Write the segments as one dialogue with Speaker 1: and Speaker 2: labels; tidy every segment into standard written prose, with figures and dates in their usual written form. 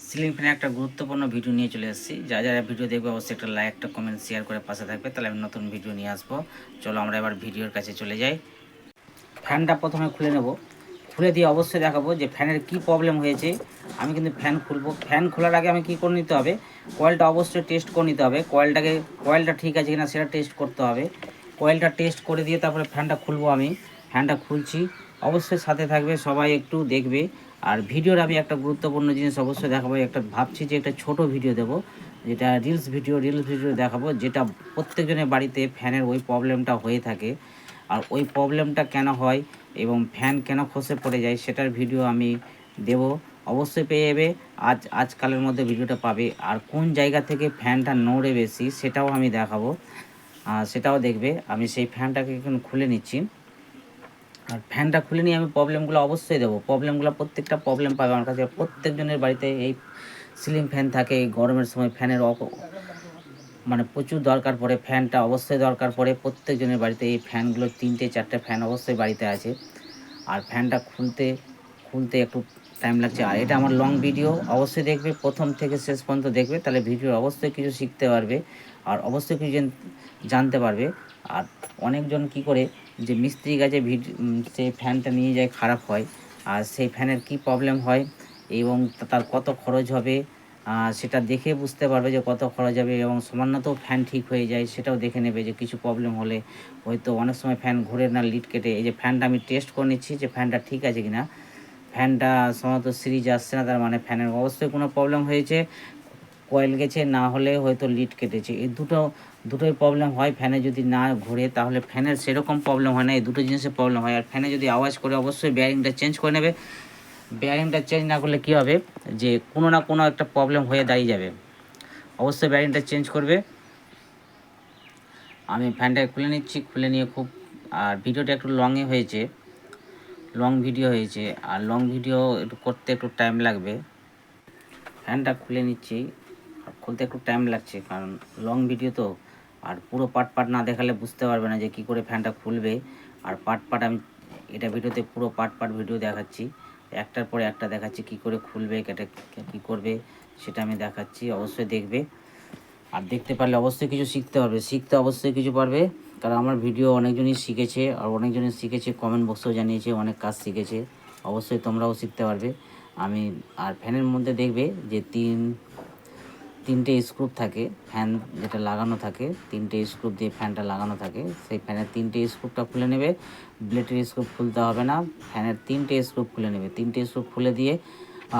Speaker 1: Ceiling ফ্যানের একটা গুরুত্বপূর্ণ ভিডিও নিয়ে চলে এসেছি। যারা ভিডিও দেখবে অবশ্যই একটা লাইক, একটা কমেন্ট, শেয়ার করে পাশে থাকবে, তাহলে আমি নতুন ভিডিও নিয়ে আসবো। চলো আমরা এবার ভিডিওর কাছে চলে যাই। ফ্যানটা প্রথমে খুলে নেব, খুলে দিয়ে অবশ্যই দেখাবো যে ফ্যানের কি প্রবলেম হয়েছে। আমি কিন্তু ফ্যান খুলবো। ফ্যান খোলার আগে আমি কি করে নিতে হবে, কয়েলটা অবশ্যই টেস্ট করে নিতে হবে। কয়েলটা ঠিক আছে কিনা সেটা টেস্ট করতে হবে। কয়েলটা টেস্ট করে দিয়ে তারপরে ফ্যানটা খুলবো। আমি ফ্যানটা খুলছি, অবশ্যই সাথে থাকবে, সবাই একটু দেখবে। আর ভিডিওর আমি একটা গুরুত্বপূর্ণ জিনিস অবশ্যই দেখাবো। একটা ভাবছি যে একটা ছোট ভিডিও দেবো, যেটা রিলস ভিডিও দেখাবো, যেটা প্রত্যেকজনের বাড়িতে ফ্যানের ওই প্রবলেমটা হয়ে থাকে। আর ওই প্রবলেমটা কেন হয় এবং ফ্যান কেন খসে পড়ে যায় সেটার ভিডিও আমি দেব। অবশ্যই পেয়ে যাবে, আজকালের মধ্যে ভিডিওটা পাবে। আর কোন জায়গা থেকে ফ্যানটা নড়ে বেশি সেটাও আমি দেখাবো, সেটাও দেখবে। আমি সেই ফ্যানটাকে এখন খুলে নিচ্ছি। আর ফ্যানটা খুলে নিয়ে আমি প্রবলেমগুলো অবশ্যই দেবো। প্রত্যেকটা প্রবলেম পাবে আমার কাছে। প্রত্যেকজনের বাড়িতে এই সিলিং ফ্যান থাকে। এই গরমের সময় ফ্যানের মানে প্রচুর দরকার পড়ে, ফ্যানটা অবশ্যই দরকার পড়ে প্রত্যেকজনের বাড়িতে। এই ফ্যানগুলো 3-4টে ফ্যান অবশ্যই বাড়িতে আছে। আর ফ্যানটা খুলতে খুলতে একটু টাইম লাগছে। আর এটা আমার লং ভিডিও, অবশ্যই দেখবে, প্রথম থেকে শেষ পর্যন্ত দেখবে, তাহলে ভিডিও অবশ্যই কিছু শিখতে পারবে আর অবশ্যই কিছু জানতে পারবে। আর অনেকজন কি করে যে মিস্ত্রির কাছে সেই ফ্যানটা নিয়ে যায়, খারাপ হয়। আর সেই ফ্যানের কি প্রবলেম হয় এবং তার কত খরচ হবে, সেটা দেখে বুঝতে পারবে যে কত খরচ হবে। এবং সামান্য তো ফ্যান ঠিক হয়ে যায় সেটাও দেখে নেবে যে কিছু প্রবলেম হলে হয়তো অনেক সময় ফ্যান ঘুরে না, লিড কেটে। এই যে ফ্যানটা আমি টেস্ট করে নিচ্ছি যে ফ্যানটা ঠিক আছে কি না। ফ্যানটা সাধারণত সিরিজ আসছে না, তার মানে ফ্যানের অবশ্যই কোনো প্রবলেম হয়েছে। কয়েল গেছে, না হলে হয়তো লিড কেটেছে। এই দুটোই প্রবলেম হয়। ফ্যানে যদি না ঘুরে তাহলে ফ্যানের সেরকম প্রবলেম হয় না, এই দুটো জিনিসের প্রবলেম হয়। আর ফ্যানে যদি আওয়াজ করে অবশ্যই বেয়ারিংটা চেঞ্জ করে নেবে। বেয়ারিংটা চেঞ্জ না করলে কী হবে, যে কোনো না কোনো একটা প্রবলেম হয়ে দাঁড়িয়ে যাবে। অবশ্যই বেয়ারিংটা চেঞ্জ করবে। আমি ফ্যানটাকে খুলে নিচ্ছি, খুলে নিয়ে আর ভিডিওটা একটু লং ভিডিও হয়েছে। আর লং ভিডিও একটু করতে একটু টাইম লাগবে। ফ্যানটা খুলে নিচ্ছি, আর খুলতে একটু টাইম লাগছে কারণ লং ভিডিও তো। আর পুরো পার্ট না দেখালে বুঝতে পারবে না যে কী করে ফ্যানটা খুলবে। আর আমি এটা ভিডিওতে পুরো পার্ট ভিডিও দেখাচ্ছি, একটার পরে একটা দেখাচ্ছি কী করে খুলবে, কী করবে সেটা আমি দেখাচ্ছি। অবশ্যই দেখবে। আর দেখতে পারলে অবশ্যই কিছু শিখতে পারবে, অবশ্যই কিছু পারবে। কারণ আমার ভিডিও অনেকজনই শিখেছে, আর অনেকজনই শিখেছে, কমেন্ট বক্সেও জানিয়েছে অনেক কাজ শিখেছে। অবশ্যই তোমরাও শিখতে পারবে। আর ফ্যানের মধ্যে দেখবে যে তিনটে স্ক্রুপ থাকে। ফ্যান যেটা লাগানো থাকে, 3টে স্ক্রুপ দিয়ে ফ্যানটা লাগানো থাকে। সেই ফ্যানের 3টে স্ক্রুপটা খুলে নেবে। ব্লেডের স্ক্রুপ খুলতে হবে না, ফ্যানের 3টে স্ক্রুপ খুলে নেবে। 3টে স্ক্রুপ খুলে দিয়ে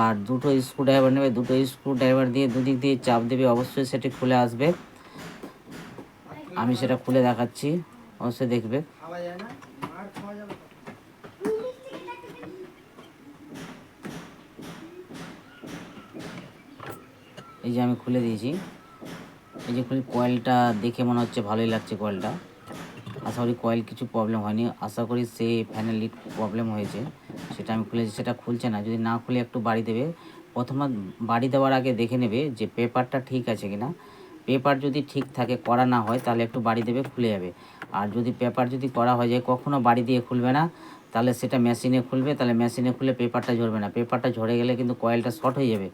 Speaker 1: আর 2টো স্ক্রুড্রাইভার নেবে। 2টো স্ক্রুড্রাইভার দিয়ে দুদিক দিয়ে চাপ দেবে, অবশ্যই সেটি খুলে আসবে। আমি সেটা খুলে দেখাচ্ছি, অবশ্যই দেখবে। এই যে আমি খুলে দিয়েছি। এই যে কয়েলটা দেখে মনে হচ্ছে ভালোই লাগছে কয়েলটা। আশা করি কয়েল কিছু প্রবলেম হয়নি। আশা করি সে ফ্যানের লিড প্রবলেম হয়েছে, সেটা আমি খুলেছি। সেটা খুলছে না, যদি না খুলে একটু বাড়ি দেবে। প্রথমে বাড়ি দেওয়ার আগে দেখে নেবে যে পেপারটা ঠিক আছে কিনা। পেপার যদি ঠিক থাকে, করা না হয়, তাহলে একটু বাড়ি দেবে, খুলে যাবে। আর যদি পেপার যদি করা হয়ে যায়, কখনও বাড়ি দিয়ে খুলবে না, তাহলে সেটা মেশিনে খুলবে। তাহলে মেশিনে খুলে পেপারটা ঝরবে না। পেপারটা ঝরে গেলে কিন্তু কয়েলটা শর্ট হয়ে যাবে।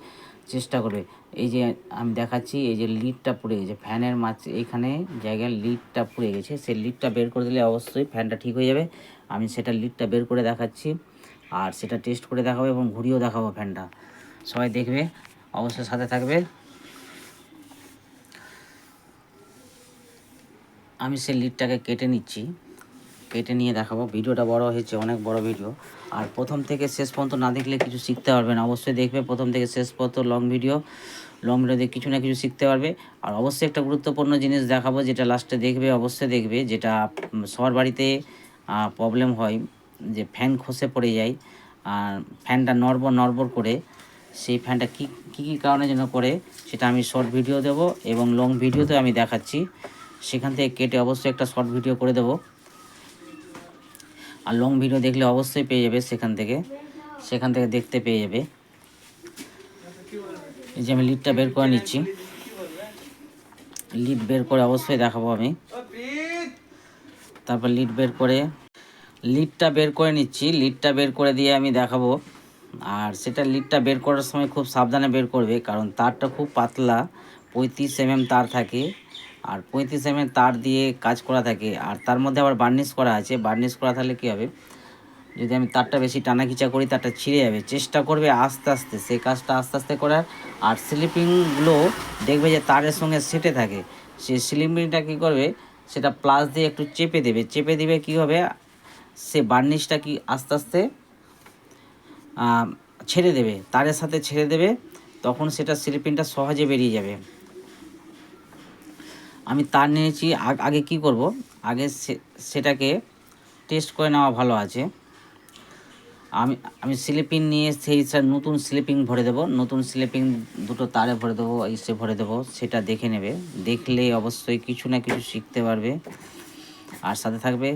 Speaker 1: চেষ্টা করবে। এই যে আমি দেখাচ্ছি, এই যে লিডটা পুড়ে গেছে ফ্যানের এইখানে জায়গায় লিডটা পুড়ে গেছে। সেই লিডটা বের করে দিলে অবশ্যই ফ্যানটা ঠিক হয়ে যাবে। আমি সেটা লিডটা বের করে দেখাচ্ছি, আর সেটা টেস্ট করে দেখাবো এবং ঘুরিয়েও দেখাবো ফ্যানটা। সবাই দেখবে, অবশ্যই সাথে থাকবে। আমি সেই লিডটাকে কেটে নিচ্ছি, কেটে নিয়ে দেখাবো। ভিডিওটা বড় হয়েছে, অনেক বড় ভিডিও। আর প্রথম থেকে শেষ পর্যন্ত না দেখলে কিছু শিখতে পারবে না। অবশ্যই দেখবে প্রথম থেকে শেষ পর্যন্ত লং ভিডিও দিয়ে কিছু না কিছু শিখতে পারবে। আর অবশ্যই একটা গুরুত্বপূর্ণ জিনিস দেখাবো, যেটা লাস্টে দেখবে, অবশ্যই দেখবে। যেটা সবার বাড়িতে প্রবলেম হয়, যে ফ্যান খসে পড়ে যায়। আর ফ্যানটা নড়বড় করে, সেই ফ্যানটা কী কারণে যেন করে, সেটা আমি শর্ট ভিডিও দেব এবং লং ভিডিওতে আমি দেখাচ্ছি। সেখান থেকে কেটে অবশ্যই একটা শর্ট ভিডিও করে দেবো। আর লং ভিডিও দেখলে অবশ্যই পেয়ে যাবে, সেখান থেকে দেখতে পেয়ে যাবে। এই যে আমি লিডটা বের করে নিচ্ছি, লিড বের করে অবশ্যই দেখাবো আমি। তারপর লিডটা বের করে নিচ্ছি, লিডটা বের করে দিয়ে আমি দেখাবো আর সেটা লিডটা বের করার সময় খুব সাবধানে বের করবে, কারণ তারটা খুব পাতলা, 35 তার থাকে। আর 35 তার দিয়ে কাজ করা থাকে, আর তার মধ্যে আবার বার্নিশ করা আছে। বার্নিশ করা থাকলে কী হবে, যদি আমি তারটা বেশি টানাখিচা করি তারটা ছিঁড়ে যাবে। চেষ্টা করবে আস্তে আস্তে সেই কাজটা আস্তে আস্তে করার। আর স্লিপিংগুলো দেখবে যে তারের সঙ্গে সেটে থাকে, সেই স্লিপিংটা কী করবে, সেটা প্লাস দিয়ে একটু চেপে দেবে। চেপে দিবে কী হবে, সে বার্নিশটা কি আস্তে আস্তে ছেড়ে দেবে, তারের সাথে ছেড়ে দেবে, তখন সেটা স্লিপিংটা সহজে বেরিয়ে যাবে। আমি তার নিয়েছি, আগে কি করব, আগে সেটাকে টেস্ট করে নেওয়া ভালো আছে। আমি আমি স্লিপিং নিয়ে সেই নতুন স্লিপিং ভরে দেবো, নতুন স্লিপিং দুটো তারে ভরে দেবো, ইসে ভরে দেবো, সেটা দেখে নেবে। দেখলেই অবশ্যই কিছু না কিছু শিখতে পারবে আর সাথে থাকবে।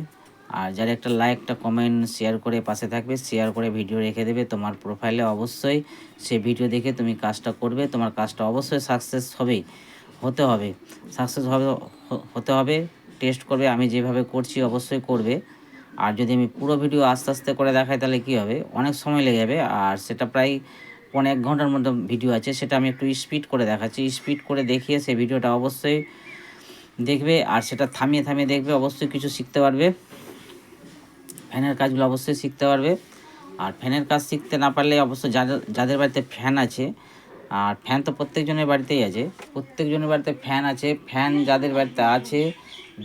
Speaker 1: আর যারা একটা লাইক, একটা কমেন্ট, শেয়ার করে পাশে থাকবে, শেয়ার করে ভিডিও রেখে দেবে তোমার প্রোফাইলে। অবশ্যই সে ভিডিও দেখে তুমি কাজটা করবে, তোমার কাজটা অবশ্যই সাকসেস হবেই, হতে হবে, সাকসেস হতে হবে। টেস্ট করবে, আমি যেভাবে করছি অবশ্যই করবে। আর যদি আমি পুরো ভিডিও আস্তে আস্তে করে দেখাই তাহলে কী হবে, অনেক সময় লেগে যাবে। আর সেটা প্রায় 1 ঘন্টার মধ্যে ভিডিও আছে, সেটা আমি একটু স্পিড করে দেখাচ্ছি। স্পিড করে দেখিয়ে সেই ভিডিওটা অবশ্যই দেখবে, আর সেটা থামিয়ে থামিয়ে দেখবে, অবশ্যই কিছু শিখতে পারবে। ফ্যানের কাজগুলো অবশ্যই শিখতে পারবে। আর ফ্যানের কাজ শিখতে না পারলে অবশ্যই যাদের বাড়িতে ফ্যান আছে, আর ফ্যান তো প্রত্যেকজনের বাড়িতেই আছে, প্রত্যেকজনের বাড়িতে ফ্যান আছে। ফ্যান যাদের বাড়িতে আছে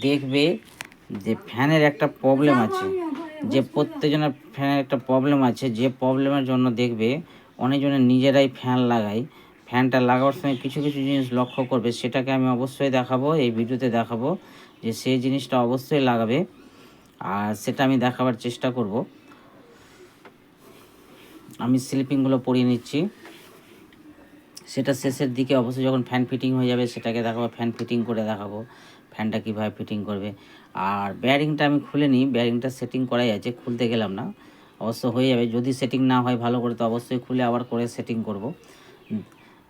Speaker 1: দেখবে যে ফ্যানের একটা প্রবলেম আছে, যে প্রত্যেকজনের ফ্যানের একটা প্রবলেম আছে, যে প্রবলেমের জন্য দেখবে অনেকজনের নিজেরাই ফ্যান লাগায়। ফ্যানটা লাগাবার সময় কিছু কিছু জিনিস লক্ষ্য করবে, সেটাকে আমি অবশ্যই দেখাবো, এই ভিডিওতে দেখাবো যে সেই জিনিসটা অবশ্যই লাগাবে। আর সেটা আমি দেখাবার চেষ্টা করব। আমি স্লিপিংগুলো পরিয়ে নিচ্ছি, সেটা শেষের দিকে অবশ্যই যখন ফ্যান ফিটিং হয়ে যাবে সেটাকে দেখাবো, ফ্যান ফিটিং করে দেখাবো ফ্যানটা কীভাবে ফিটিং করবে। আর বেয়ারিংটা আমি খুলে নিই, বেয়ারিংটা সেটিং করাই আছে, খুলতে গেলাম না, অবশ্য হয়ে যাবে। যদি সেটিং না হয় ভালো করে তো অবশ্যই খুলে আবার করে সেটিং করব।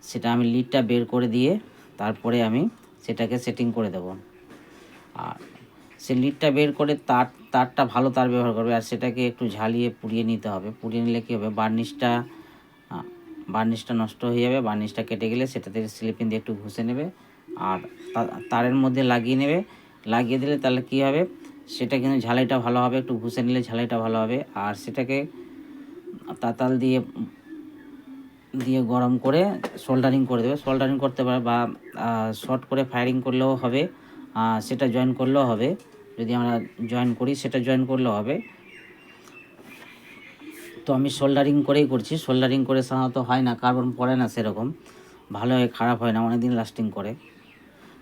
Speaker 1: সেটা আমি লিডটা বের করে দিয়ে তারপরে আমি সেটাকে সেটিং করে দেব। আর সে লিডটা বের করে তারটা ভালো তার ব্যবহার করবে, আর সেটাকে একটু ঝালিয়ে পুড়িয়ে নিতে হবে। পুড়িয়ে নিলে কী হবে, বার্নিশটা নষ্ট হয়ে যাবে। বার্নিশটা কেটে গেলে সেটাতে স্লিপিং দিয়ে একটু ঘষে নেবে, আর তারের মধ্যে লাগিয়ে নেবে। লাগিয়ে দিলে তাহলে কী হবে, সেটা কিন্তু ঝালাইটা ভালো হবে, একটু ঘষে নিলে ঝালাইটা ভালো হবে। আর সেটাকে তাতাল দিয়ে গরম করে সোল্ডারিং করে দেবে। সোল্ডারিং করতে পারে বা শর্ট করে ফায়ারিং করলেও হবে, সেটা জয়েন করলেও হবে। যদি আমরা জয়েন করি সেটা জয়েন করলেও হবে। তো আমি সোল্ডারিং করেই করছি। সোল্ডারিং করে সাধারণত হয় না, কার্বন পড়ে না সেরকম, ভালো হয়, খারাপ হয় না, অনেক দিন লাস্টিং করে।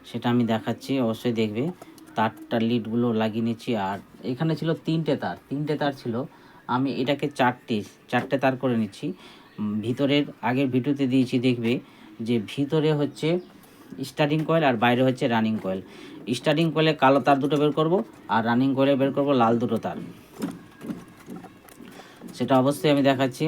Speaker 1: সেটা আমি দেখাচ্ছি, অবশ্যই দেখবে। তারটা লিডগুলো লাগিয়ে নিচ্ছি। আর এখানে ছিল 3টে তার ছিল, আমি এটাকে 4টে তার করে নিচ্ছি। ভিতরের আগের ভিডিওতে দিয়েছি, দেখবে যে ভিতরে হচ্ছে স্টার্টিং কয়েল আর বাইরে হচ্ছে রানিং কয়েল। স্টার্টিং কয়েলে কালো তার দুটো বের করব, আর রানিং কয়েলে বের করব লাল দুটো তার। সেটা অবশ্যই আমি দেখাচ্ছি।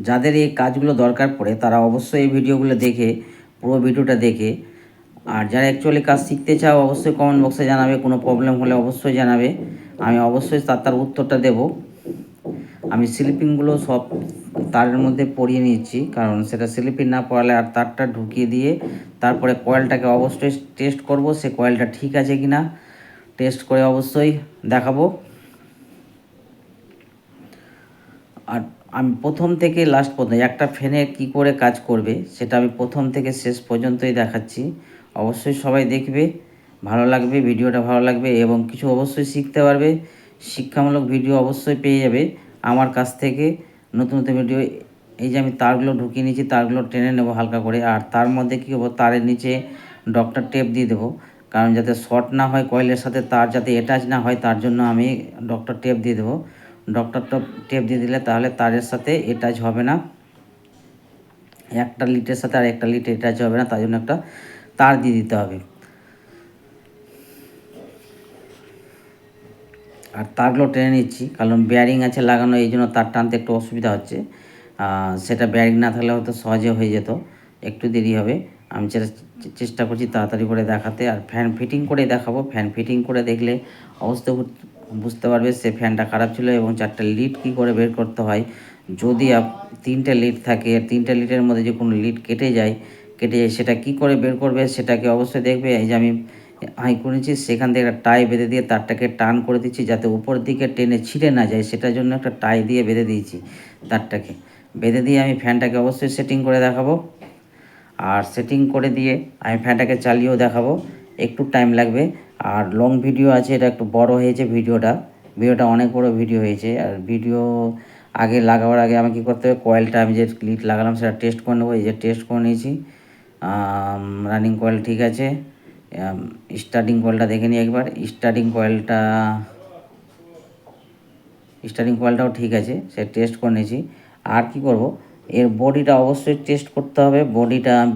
Speaker 1: যাদের এই কাজগুলো দরকার পড়ে তারা অবশ্যই এই ভিডিওগুলো দেখে, পুরো ভিডিওটা দেখে। আর যারা অ্যাকচুয়ালি কাজ শিখতে চাও অবশ্যই কমেন্ট বক্সে জানাবে, কোনো প্রবলেম হলে অবশ্যই জানাবে, আমি অবশ্যই তার উত্তরটা দেব। আমি স্লিপিংগুলো সব তারের মধ্যে পরিয়ে নিচ্ছি, কারণ সেটা স্লিপিং না পড়ালে আর তারটা ঢুকিয়ে দিয়ে তারপরে কয়েলটাকে অবশ্যই টেস্ট করব, সে কয়েলটা ঠিক আছে কি না টেস্ট করে অবশ্যই দেখাবো। আর আমি প্রথম থেকে লাস্ট পর্যন্ত একটা ফ্যানে কি করে কাজ করবে সেটা আমি প্রথম থেকে শেষ পর্যন্তই দেখাচ্ছি। অবশ্যই সবাই দেখবে, ভালো লাগবে, ভিডিওটা ভালো লাগবে এবং কিছু অবশ্যই শিখতে পারবে। শিক্ষামূলক ভিডিও অবশ্যই পেয়ে যাবে আমার কাছ থেকে, নতুন নতুন ভিডিও। এই যে আমি তারগুলো ঢুকিয়ে নিয়েছি, তারগুলো টেনে নেবো হালকা করে। আর তার মধ্যে কী হবো, তারের নিচে ডক্টর টেপ দিয়ে দেবো, কারণ যাতে শর্ট না হয় কয়েলের সাথে তার, যাতে অ্যাটাচ না হয়, তার জন্য আমি ডক্টর টেপ দিয়ে দেবো। ডক্টর টেপ দিয়ে দিলে তাহলে তারের সাথে অ্যাটাচ হবে না, একটা লিটের সাথে আর একটা লিট অ্যাটাচ হবে না, তার জন্য একটা তার দিয়ে দিতে হবে। আর তারগুলো টেনে নিচ্ছি, কারণ বেয়ারিং আছে লাগানো, এই জন্য তার টানতে একটু অসুবিধা হচ্ছে। সেটা বেয়ারিং না থাকলে হয়তো সহজে হয়ে যেত, একটু দেরি হবে। আমি চেষ্টা করছি তাড়াতাড়ি করে দেখাতে। আর ফ্যান ফিটিং করে দেখাবো। ফ্যান ফিটিং করে দেখলে অবশ্যই বুঝতে পারবে সে ফ্যানটা খারাপ ছিল এবং 4টা লিড কী করে বের করতে হয়। যদি 3টে লিড থাকে, 3টে লিডের মধ্যে যে কোনো লিড কেটে যায় সেটা কি করে বের করবে সেটাকে অবশ্যই দেখবে। এই যে আমি হাই করেছি, সেখান থেকে একটা টাই বেঁধে দিয়ে তারটাকে টান করে দিচ্ছি যাতে উপর দিকে টেনে ছিঁড়ে না যায়, সেটার জন্য একটা টাই দিয়ে বেঁধে দিয়েছি। তারটাকে বেঁধে দিয়ে আমি ফ্যানটাকে অবশ্যই সেটিং করে দেখাবো। আর সেটিং করে দিয়ে আমি ফ্যানটাকে চালিয়েও দেখাবো। একটু টাইম লাগবে। আর লং ভিডিও আছে, এটা একটু বড় হয়েছে ভিডিওটা অনেক বড় ভিডিও হয়েছে। আর ভিডিও আগে লাগাবার আগে আমি কী করতে হবে, কয়েলটা আমি যে লিড লাগালাম সেটা টেস্ট করে নেবো। এই যে টেস্ট করে নিয়েছি, রানিং কয়েল ঠিক আছে। স্টার্টিং কয়েলটা দেখে নিই একবার। স্টার্টিং কয়েলটাও ঠিক আছে, সে টেস্ট করে নিয়েছি। আর কি করব, এর বডিটা অবশ্যই টেস্ট করতে হবে।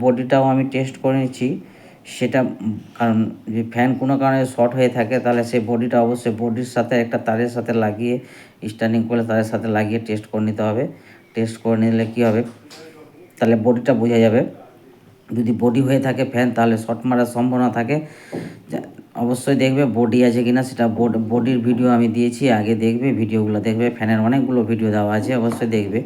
Speaker 1: বডিটাও আমি টেস্ট করে নিচ্ছি। সেটা কারণ যে ফ্যান কোনো কারণে শর্ট হয়ে থাকে তাহলে সেই বডিটা অবশ্যই বডির সাথে একটা তারের সাথে লাগিয়ে, স্টার্টিং কয়েলের তারের সাথে লাগিয়ে টেস্ট করে নিতে হবে। টেস্ট করে নিলে কী হবে, তাহলে বডিটা বোঝা যাবে। যদি বডি হয়ে থাকে ফ্যান তাহলে শর্ট মারার সম্ভাবনা থাকে। অবশ্যই দেখবে বডি আছে কিনা, সেটা বডির ভিডিও আমি দিয়েছি, আগে দেখবে ভিডিওগুলো দেখবে। ফ্যানের অনেকগুলো ভিডিও দেওয়া আছে, অবশ্যই দেখবে।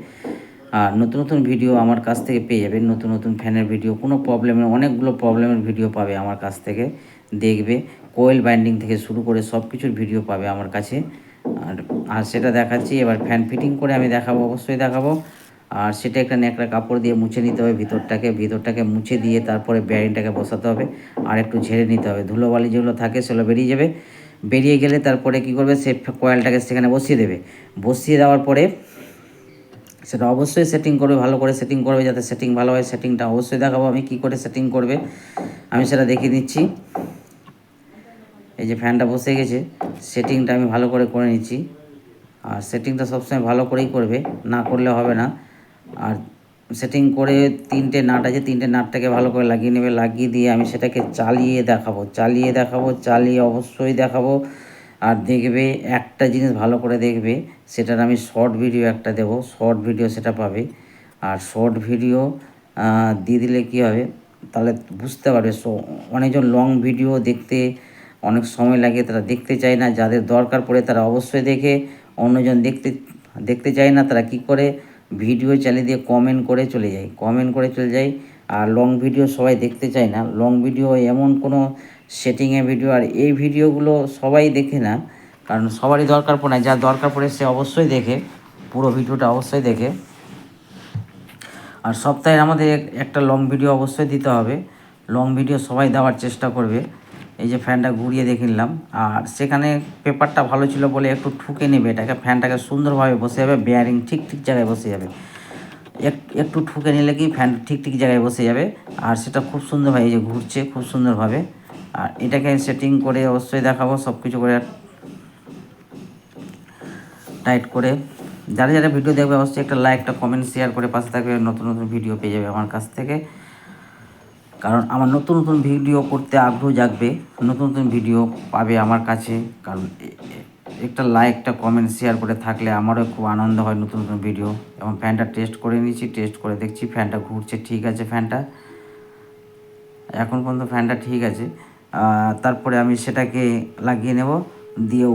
Speaker 1: আর নতুন ভিডিও আমার কাছ থেকে পেয়ে যাবে। নতুন ফ্যানের ভিডিও, কোনো প্রবলেমের অনেকগুলো প্রবলেমের ভিডিও পাবে আমার কাছ থেকে, দেখবে। কোয়েল বাইন্ডিং থেকে শুরু করে সব কিছুর ভিডিও পাবে আমার কাছে। আর সেটা দেখাচ্ছি। এবার ফ্যান ফিটিং করে আমি দেখাবো, অবশ্যই দেখাবো। আর সেটা একটা ন্যাকড়া কাপড় দিয়ে মুছে নিতে হবে ভিতরটাকে মুছে দিয়ে তারপরে বেয়ারিংটাকে বসাতে হবে। আর একটু ঝেড়ে নিতে হবে, ধুলোবালি যেগুলো থাকে সেগুলো বেরিয়ে যাবে। বেরিয়ে গেলে তারপরে কী করবে, সে কয়েলটাকে সেখানে বসিয়ে দেবে। বসিয়ে দেওয়ার পরে সেটা অবশ্যই সেটিং করবে, ভালো করে সেটিং করবে যাতে সেটিং ভালো হয়। সেটিংটা অবশ্যই দেখাবো আমি কী করে সেটিং করবে, আমি সেটা দেখিয়ে দিচ্ছি। এই যে ফ্যানটা বসে গেছে, সেটিংটা আমি ভালো করে নিচ্ছি। আর সেটিংটা সবসময় ভালো করেই করবে, না করলে হবে না। আর সেটিং করে 3টে নাট আছে, 3টে নাটটাকে ভালো করে লাগিয়ে নেবে। লাগিয়ে দিয়ে আমি সেটাকে চালিয়ে দেখাবো, চালিয়ে অবশ্যই দেখাবো। আর দেখবে একটা জিনিস ভালো করে দেখবে, সেটার আমি শর্ট ভিডিও একটা দেবো, শর্ট ভিডিও সেটা পাবে। আর শর্ট ভিডিও দিয়ে দিলে কী হবে, তাহলে বুঝতে পারবে। অনেকজন লং ভিডিও দেখতে অনেক সময় লাগে, তারা দেখতে চায় না। যাদের দরকার পড়ে তারা অবশ্যই দেখে, অন্যজন দেখতে চায় না, তারা কি করে ভিডিও চালিয়ে দিয়ে কমেন্ট করে চলে যায়। আর লং ভিডিও সবাই দেখতে চায় না। লং ভিডিও এমন কোনো সেটিংয়ে ভিডিও, আর এই ভিডিওগুলো সবাই দেখে না, কারণ সবারই দরকার পড়ে না। যার দরকার পড়ে সে অবশ্যই দেখে, পুরো ভিডিওটা অবশ্যই দেখে। আর সপ্তাহে আমাদের একটা লং ভিডিও অবশ্যই দিতে হবে। লং ভিডিও সবাই দেওয়ার চেষ্টা করবে। এই যে ফ্যানটা ঘুরিয়ে দেখে নিলাম, আর সেখানে পেপারটা ভালো ছিল বলে একটু ঠুকে নেবে এটাকে, ফ্যানটাকে সুন্দরভাবে বসে যাবে, বেয়ারিং ঠিক জায়গায় বসে যাবে। একটু ঠুকে নিলে কি ফ্যান ঠিক জায়গায় বসে যাবে। আর সেটা খুব সুন্দরভাবে এই যে ঘুরছে খুব সুন্দরভাবে। আর এটাকে সেটিং করে অবশ্যই দেখাবো, সব কিছু করে টাইট করে। যারা ভিডিও দেখবে অবশ্যই একটা লাইক, একটা কমেন্ট, শেয়ার করে পাশে থাকবে। নতুন ভিডিও পেয়ে যাবে আমার কাছ থেকে, কারণ আমার নতুন ভিডিও করতে আগ্রহ জাগবে। নতুন ভিডিও পাবে আমার কাছে, কারণ একটা লাইক, একটা কমেন্ট, শেয়ার করে থাকলে আমারও খুব আনন্দ হয়। নতুন ভিডিও, এবং ফ্যানটা টেস্ট করে নিয়েছি, টেস্ট করে দেখছি ফ্যানটা ঘুরছে ঠিক আছে। ফ্যানটা এখন পর্যন্ত ফ্যানটা ঠিক আছে। তারপরে আমি সেটাকে লাগিয়ে নেব, দিয়ে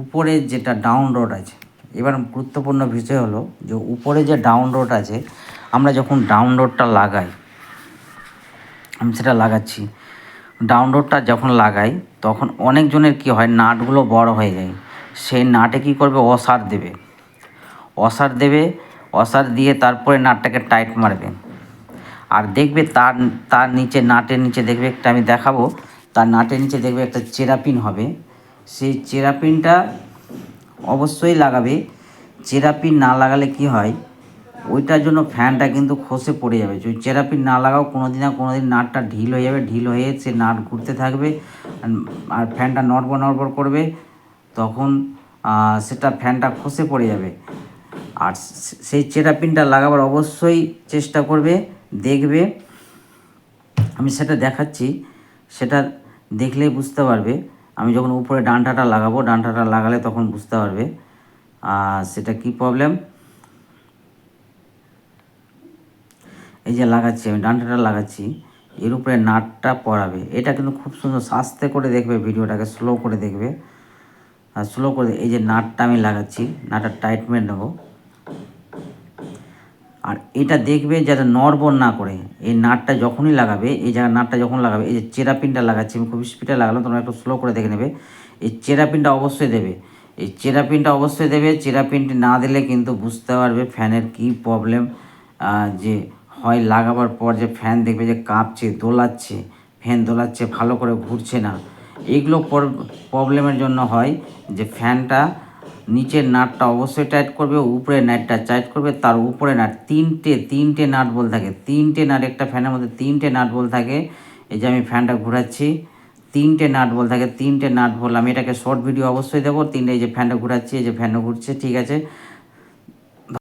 Speaker 1: উপরে যেটা ডাউন রড আছে। এবার গুরুত্বপূর্ণ বিষয় হলো যে উপরে যে ডাউন রড আছে, আমরা যখন ডাউন রডটা লাগাই, আমি সেটা লাগাচ্ছি। ডাউন রডটা যখন লাগাই তখন অনেকজনের কী হয়, নাটগুলো বড় হয়ে যায়। সেই নাটে কী করবে, অসার দিয়ে তারপরে নাটটাকে টাইট মারবে। আর দেখবে তার নিচে, নাটের নিচে দেখবে একটা, আমি দেখাবো, তার নাটের নিচে দেখবে একটা চেরাপিন হবে। সেই চেরাপিনটা অবশ্যই লাগাবে। চেরাপিন না লাগালে কি হয়, ওইটার জন্য ফ্যানটা কিন্তু খসে পড়ে যাবে। যদি চেরাপিন না লাগাও, কোনো দিন নাটটা ঢিল হয়ে যাবে, ঢিল হয়ে সে নাট ঘুরতে থাকবে আর ফ্যানটা নড়বড় করবে, তখন সেটা ফ্যানটা খসে পড়ে যাবে। আর সেই চেরাপিনটা লাগাবার অবশ্যই চেষ্টা করবে, দেখবে। আমি সেটা দেখাচ্ছি, সেটা দেখলেই বুঝতে পারবে। আমি যখন উপরে ডান্টাটা লাগালে তখন বুঝতে পারবে সেটা কি প্রবলেম। এই যে লাগাচ্ছি আমি ডান্ডাটা লাগাচ্ছি, এর উপরে নাটটা পরাবে। এটা কিন্তু খুব সুন্দর আস্তে করে দেখবে, ভিডিওটাকে স্লো করে দেখবে, আর স্লো করে এই যে নাটটা আমি লাগাচ্ছি, নাটটা টাইট মেরে নেবো। আর এটা দেখবে যাতে নড়বড় না করে, এই নাটটা যখনই লাগাবে, এই জায়গায় নাটটা যখন লাগাবে, এই যে চেরাপিনটা লাগাচ্ছি আমি, খুব স্পিডে লাগালাম, তোমরা একটু স্লো করে দেখে নেবে। এই চেরাপিনটা অবশ্যই দেবে, এই চেরাপিনটা অবশ্যই দেবে। চেরাপিনটি না দিলে কিন্তু বুঝতে পারবে ফ্যানের কী প্রবলেম, যে হয় লাগাবার পর যে ফ্যান দেখবে যে কাঁপছে, দোলাচ্ছে, ফ্যান দোলাচ্ছে, ভালো করে ঘুরছে না। এইগুলো প্রবলেমের জন্য হয় যে ফ্যানটা নিচের নাটটা অবশ্যই টাইট করবে, উপরে নাটটা টাইট করবে, তার উপরে নাট তিনটে নাট বল থাকে, তিনটে নাট, একটা ফ্যানের মধ্যে তিনটে নাট বল থাকে। এই যে আমি ফ্যানটা ঘোরাচ্ছি, তিনটে নাট বল থাকে, তিনটে নাট বল। আমি এটাকে শর্ট ভিডিও অবশ্যই দেবো, তিনটে, এই যে ফ্যানটা ঘোরাচ্ছি, এই যে ফ্যানটা ঘুরছে, ঠিক আছে।